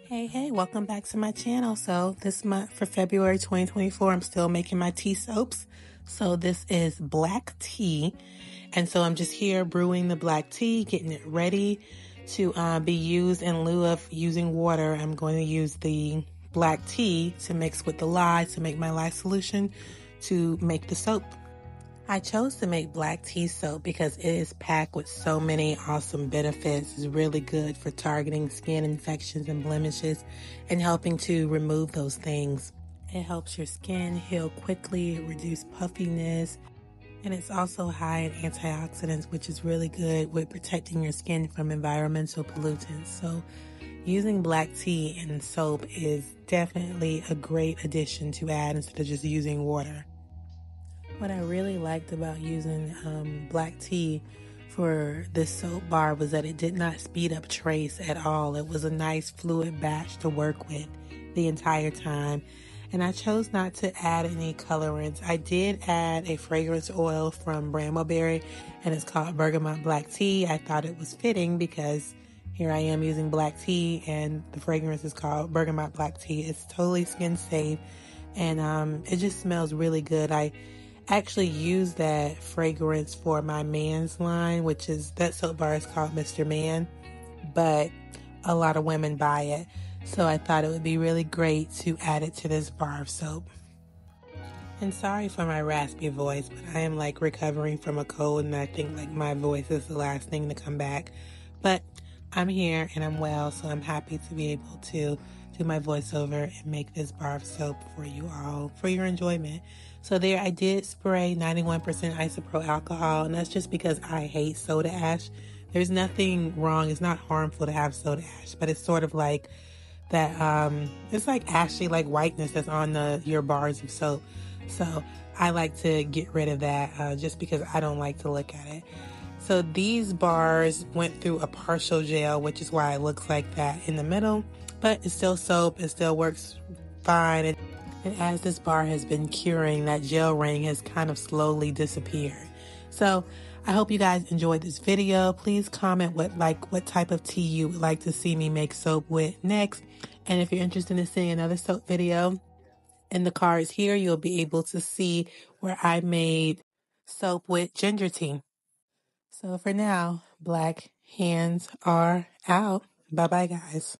Hey, welcome back to my channel. So this month for February 2024, I'm still making my tea soaps. So this is black tea. And so I'm just here brewing the black tea, getting it ready to be used in lieu of using water. I'm going to use the black tea to mix with the lye to make my lye solution to make the soap. I chose to make black tea soap because it is packed with so many awesome benefits. It's really good for targeting skin infections and blemishes and helping to remove those things. It helps your skin heal quickly, reduce puffiness, and it's also high in antioxidants, which is really good with protecting your skin from environmental pollutants. So using black tea in soap is definitely a great addition to add instead of just using water. What I really liked about using black tea for this soap bar was that it did not speed up trace at all. It was a nice fluid batch to work with the entire time. And I chose not to add any colorants. I did add a fragrance oil from Brambleberry, and it's called Bergamot Black Tea. I thought it was fitting because here I am using black tea, and the fragrance is called Bergamot Black Tea. It's totally skin safe, and it just smells really good. I actually use that fragrance for my man's line, which is that soap bar is called Mr. Man, but a lot of women buy it. So I thought it would be really great to add it to this bar of soap. And sorry for my raspy voice, but I am like recovering from a cold, and I think like my voice is the last thing to come back. But I'm here and I'm well, so I'm happy to be able to do my voiceover and make this bar of soap for you all for your enjoyment. So there I did spray 91% isopropyl alcohol, and that's just because I hate soda ash. There's nothing wrong. It's not harmful to have soda ash, but it's sort of like that, it's like ashy, like whiteness that's on your bars of soap. So I like to get rid of that just because I don't like to look at it. So these bars went through a partial gel, which is why it looks like that in the middle, but it's still soap. It still works fine. And as this bar has been curing, that gel ring has kind of slowly disappeared. So I hope you guys enjoyed this video. Please comment what type of tea you would like to see me make soap with next. And if you're interested in seeing another soap video, in the cards here, you'll be able to see where I made soap with ginger tea. So for now, black hands are out. Bye-bye, guys.